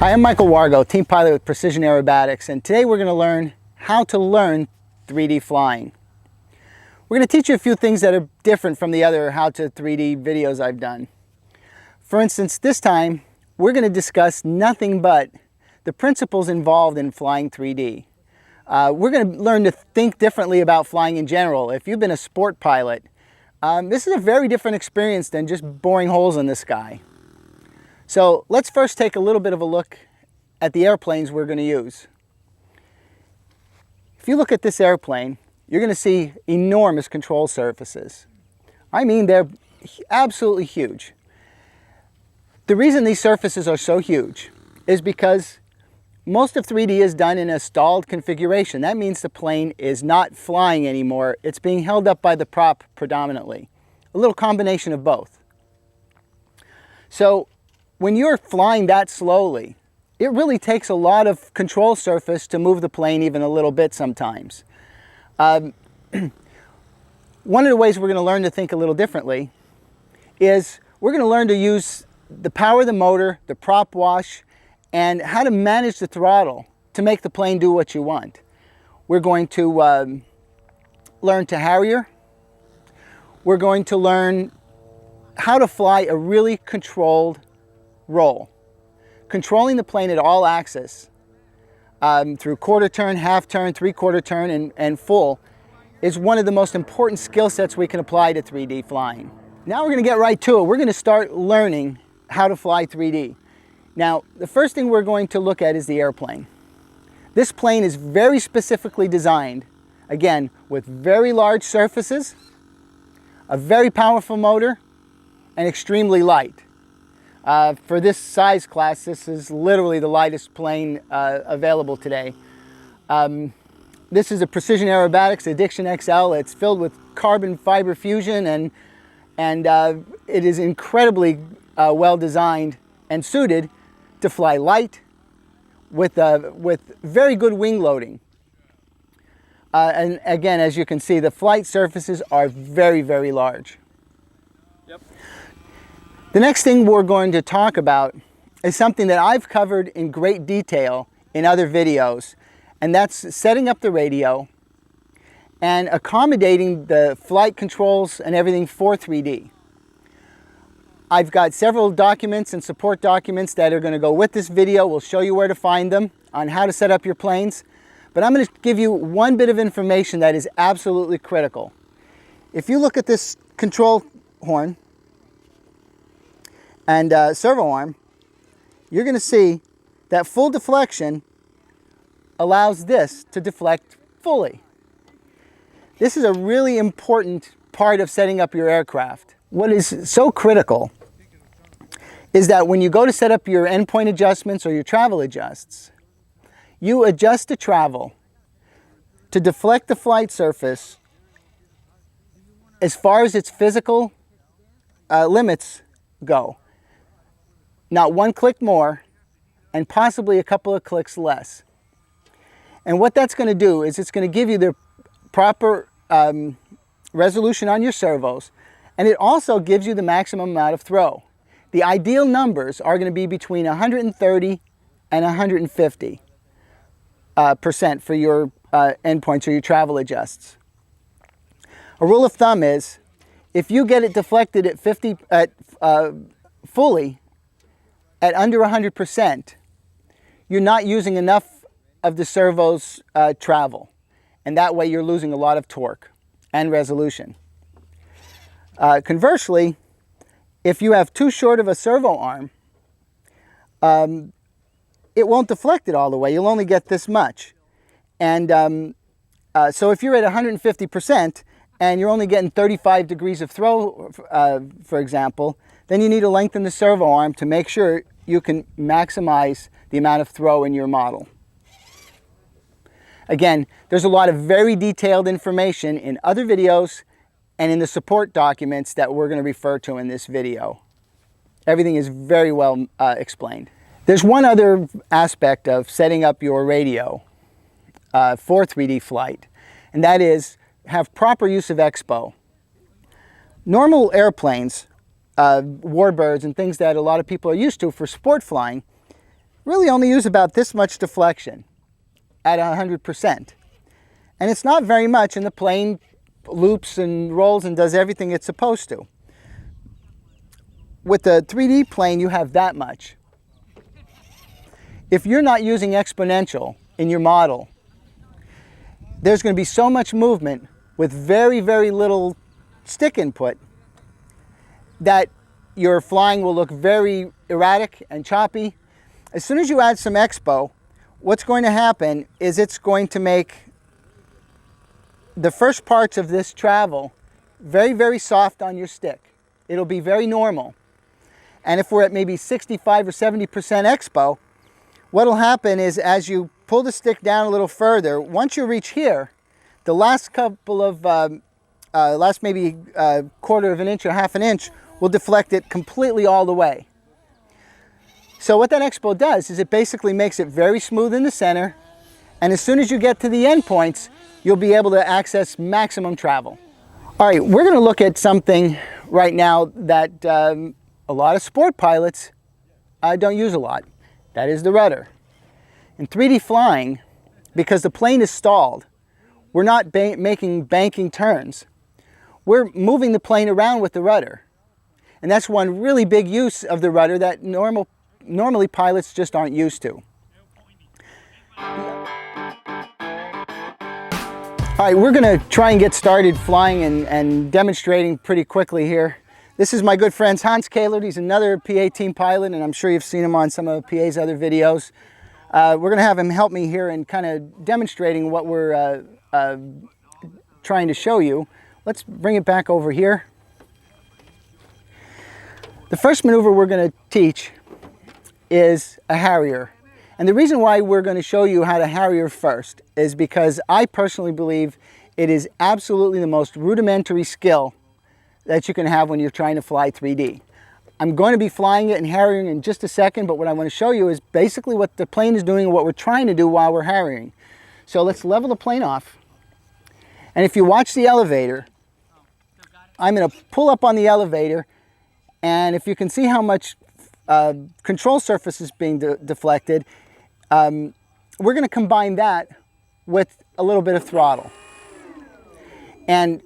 Hi, I'm Michael Wargo, team pilot with Precision Aerobatics, and today we're going to learn how to learn 3D flying. We're going to teach you a few things that are different from the other how to 3D videos I've done. For instance, this time we're going to discuss nothing but the principles involved in flying 3D. We're going to learn to think differently about flying in general. If you've been a sport pilot, this is a very different experience than just boring holes in the sky. So let's first take a little bit of a look at the airplanes we're going to use. If you look at this airplane, you're going to see enormous control surfaces. I mean, they're absolutely huge. The reason these surfaces are so huge is because most of 3D is done in a stalled configuration. That means the plane is not flying anymore. It's being held up by the prop predominantly. A little combination of both. So when you're flying that slowly, it really takes a lot of control surface to move the plane even a little bit sometimes. One of the ways we're going to learn to think a little differently is we're going to learn to use the power of the motor, the prop wash, and how to manage the throttle to make the plane do what you want. We're going to learn to Harrier. We're going to learn how to fly a really controlled roll. Controlling the plane at all axes through quarter turn, half turn, three-quarter turn, and full is one of the most important skill sets we can apply to 3D flying. Now we're going to get right to it. We're going to start learning how to fly 3D. Now, the first thing we're going to look at is the airplane. This plane is very specifically designed, again, with very large surfaces, a very powerful motor, and extremely light. For this size class, this is literally the lightest plane available today. This is a Precision Aerobatics Addiction XL. It's filled with carbon fiber fusion, and it is incredibly well designed and suited to fly light with very good wing loading. And again, as you can see, the flight surfaces are very, very large. The next thing we're going to talk about is something that I've covered in great detail in other videos, and that's setting up the radio and accommodating the flight controls and everything for 3D. I've got several documents and support documents that are going to go with this video. We'll show you where to find them on how to set up your planes, but I'm going to give you one bit of information that is absolutely critical. If you look at this control horn and servo arm, you're going to see that full deflection allows this to deflect fully. This is a really important part of setting up your aircraft. What is so critical is that when you go to set up your endpoint adjustments or your travel adjusts, you adjust the travel to deflect the flight surface as far as its physical limits go. Not one click more, and possibly a couple of clicks less. And what that's going to do is it's going to give you the proper resolution on your servos, and it also gives you the maximum amount of throw. The ideal numbers are going to be between 130 and 150% for your endpoints or your travel adjusts. A rule of thumb is if you get it deflected at fully at under 100%, you're not using enough of the servo's travel, and that way you're losing a lot of torque and resolution. Conversely, if you have too short of a servo arm, it won't deflect it all the way. You'll only get this much. And so if you're at 150% and you're only getting 35 degrees of throw, for example, then you need to lengthen the servo arm to make sure you can maximize the amount of throw in your model. Again, there's a lot of very detailed information in other videos and in the support documents that we're going to refer to in this video. Everything is very well explained. There's one other aspect of setting up your radio for 3D flight, and that is have proper use of expo. Normal airplanes, warbirds and things that a lot of people are used to for sport flying, really only use about this much deflection at 100%. And it's not very much, and the plane loops and rolls and does everything it's supposed to. With the 3D plane, you have that much. If you're not using exponential in your model, there's going to be so much movement with very, very little stick input that your flying will look very erratic and choppy. As soon as you add some expo, what's going to happen is it's going to make the first parts of this travel very, very soft on your stick. It'll be very normal. And if we're at maybe 65 or 70% expo, what'll happen is as you pull the stick down a little further, once you reach here, the last couple of, last maybe quarter of an inch or half an inch will deflect it completely all the way. So what that expo does is it basically makes it very smooth in the center, and as soon as you get to the end points, you'll be able to access maximum travel. All right, we're going to look at something right now that a lot of sport pilots don't use a lot. That is the rudder. In 3D flying, because the plane is stalled, we're not making banking turns. We're moving the plane around with the rudder. And that's one really big use of the rudder that normally pilots just aren't used to. All right, we're going to try and get started flying and demonstrating pretty quickly here. This is my good friend Hans Kahlert. He's another PA team pilot, and I'm sure you've seen him on some of PA's other videos. We're going to have him help me here in kind of demonstrating what we're trying to show you. Let's bring it back over here. The first maneuver we're going to teach is a Harrier. And the reason why we're going to show you how to Harrier first is because I personally believe it is absolutely the most rudimentary skill that you can have when you're trying to fly 3D. I'm going to be flying it and Harriering in just a second, but what I want to show you is basically what the plane is doing and what we're trying to do while we're Harriering. So let's level the plane off. And if you watch the elevator, I'm going to pull up on the elevator, and if you can see how much control surface is being deflected, we're going to combine that with a little bit of throttle. And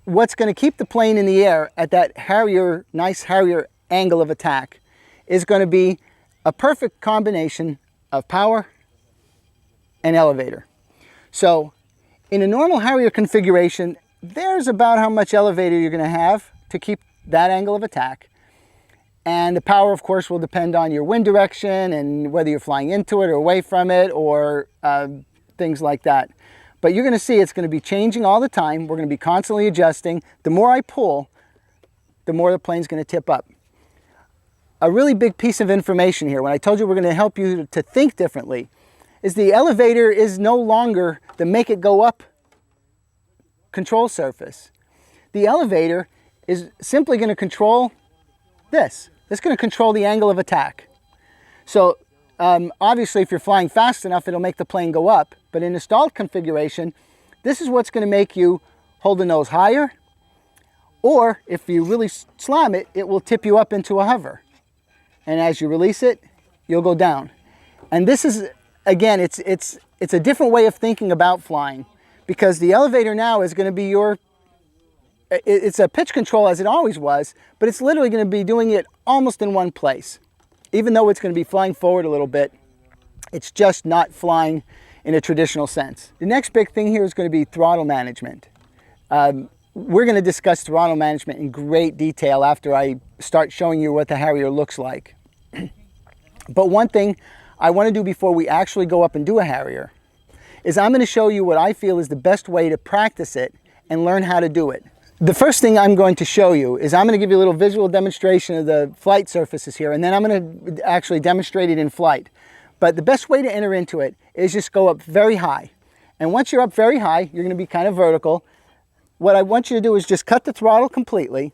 what's going to keep the plane in the air at that Harrier, nice Harrier angle of attack is going to be a perfect combination of power and elevator. So in a normal Harrier configuration, there's about how much elevator you're going to have to keep that angle of attack. And the power, of course, will depend on your wind direction and whether you're flying into it or away from it or things like that. But you're going to see it's going to be changing all the time. We're going to be constantly adjusting. The more I pull, the more the plane's going to tip up. A really big piece of information here, when I told you we're going to help you to think differently, is the elevator is no longer the make it go up control surface. The elevator is simply going to control this. It's going to control the angle of attack. So obviously if you're flying fast enough, it'll make the plane go up. But in a stalled configuration, this is what's going to make you hold the nose higher, or if you really slam it, it will tip you up into a hover. And as you release it, you'll go down. And this is, again, it's a different way of thinking about flying, because the elevator now is going to be it's a pitch control as it always was, but it's literally going to be doing it almost in one place. Even though it's going to be flying forward a little bit, it's just not flying in a traditional sense. The next big thing here is going to be throttle management. We're going to discuss throttle management in great detail after I start showing you what the Harrier looks like. But one thing I want to do before we actually go up and do a Harrier is I'm going to show you what I feel is the best way to practice it and learn how to do it. The first thing I'm going to show you is I'm going to give you a little visual demonstration of the flight surfaces here, and then I'm going to actually demonstrate it in flight. But the best way to enter into it is just go up very high. And once you're up very high, you're going to be kind of vertical. What I want you to do is just cut the throttle completely,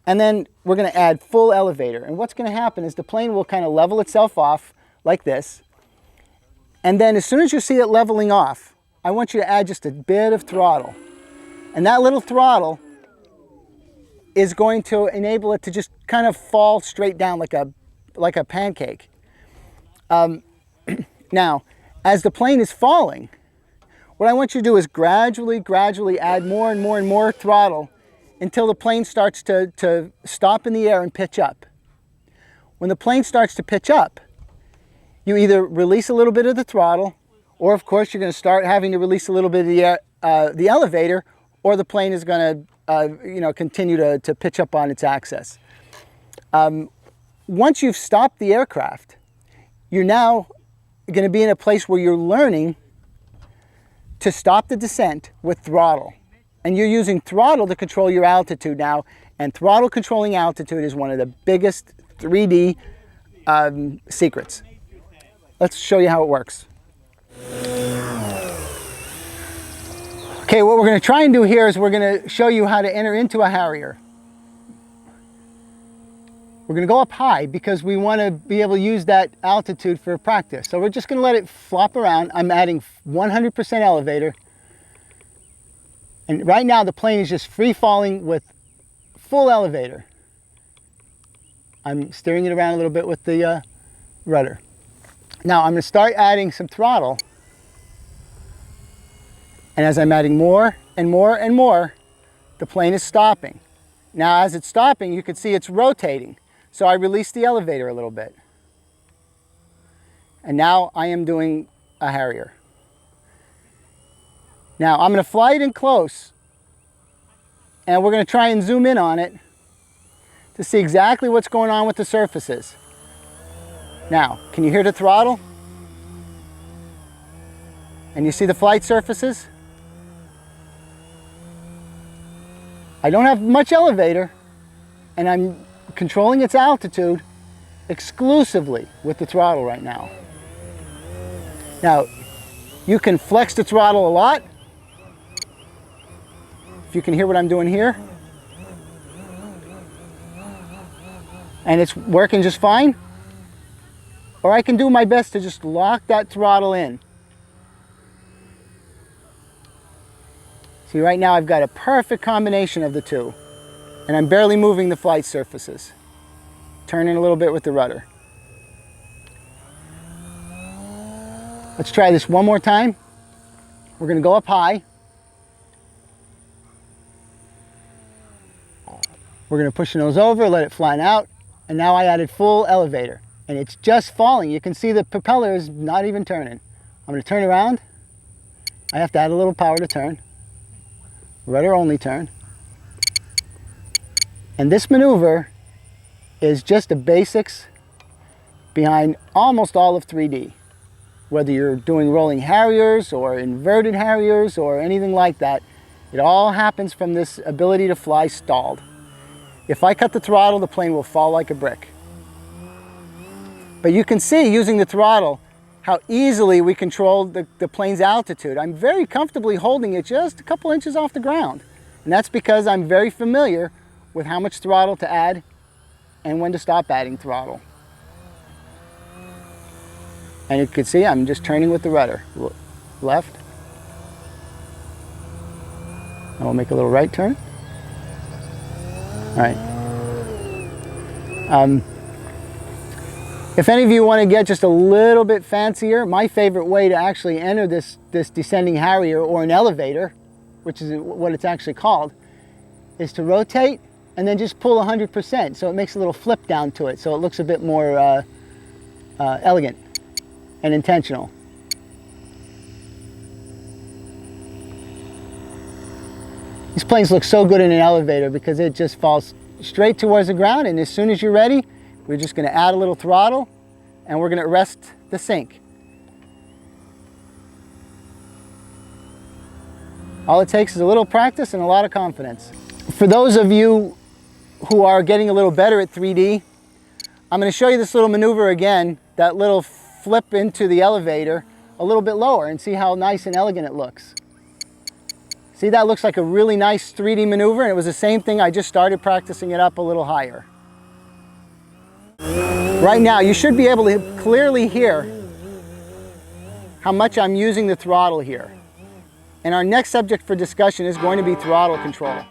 and then we're going to add full elevator. And what's going to happen is the plane will kind of level itself off like this. And then as soon as you see it leveling off, I want you to add just a bit of throttle. And that little throttle is going to enable it to just kind of fall straight down like a pancake. Now, as the plane is falling, what I want you to do is gradually add more and more throttle until the plane starts to stop in the air and pitch up. When the plane starts to pitch up, you either release a little bit of the throttle, or of course you're going to start having to release a little bit of the elevator, or the plane is going to continue to pitch up on its axis. Once you've stopped the aircraft, you're now going to be in a place where you're learning to stop the descent with throttle. And you're using throttle to control your altitude now, and throttle controlling altitude is one of the biggest 3D secrets. Let's show you how it works. Okay, what we're going to try and do here is we're going to show you how to enter into a Harrier. We're going to go up high because we want to be able to use that altitude for practice. So we're just going to let it flop around. I'm adding 100% elevator. And right now the plane is just free falling with full elevator. I'm steering it around a little bit with the rudder. Now I'm going to start adding some throttle. And as I'm adding more and more, the plane is stopping. Now as it's stopping, you can see it's rotating. So I release the elevator a little bit. And now I am doing a Harrier. Now I'm going to fly it in close, and we're going to try and zoom in on it to see exactly what's going on with the surfaces. Now, can you hear the throttle? And you see the flight surfaces? I don't have much elevator, and I'm controlling its altitude exclusively with the throttle right now. Now, you can flex the throttle a lot. If you can hear what I'm doing here. And it's working just fine. Or I can do my best to just lock that throttle in. See, right now I've got a perfect combination of the two. And I'm barely moving the flight surfaces. Turning a little bit with the rudder. Let's try this one more time. We're going to go up high. We're going to push the nose over, let it flatten out. And now I added full elevator. And it's just falling. You can see the propeller is not even turning. I'm going to turn around. I have to add a little power to turn. Rudder only turn. And this maneuver is just the basics behind almost all of 3D. Whether you're doing rolling Harriers or inverted Harriers or anything like that, it all happens from this ability to fly stalled. If I cut the throttle, the plane will fall like a brick. But you can see, using the throttle, how easily we control the plane's altitude. I'm very comfortably holding it just a couple inches off the ground. And that's because I'm very familiar with how much throttle to add and when to stop adding throttle. And you can see I'm just turning with the rudder. Left. And we'll make a little right turn. All right. If any of you want to get just a little bit fancier, my favorite way to actually enter this descending Harrier, or an elevator, which is what it's actually called, is to rotate and then just pull 100%. So it makes a little flip down to it, so it looks a bit more elegant and intentional. These planes look so good in an elevator because it just falls straight towards the ground, and as soon as you're ready, we're just going to add a little throttle and we're going to arrest the sink. All it takes is a little practice and a lot of confidence. For those of you who are getting a little better at 3D, I'm going to show you this little maneuver again, that little flip into the elevator a little bit lower, and see how nice and elegant it looks. See, that looks like a really nice 3D maneuver, and it was the same thing. I just started practicing it up a little higher. Right now, you should be able to clearly hear how much I'm using the throttle here. And our next subject for discussion is going to be throttle control.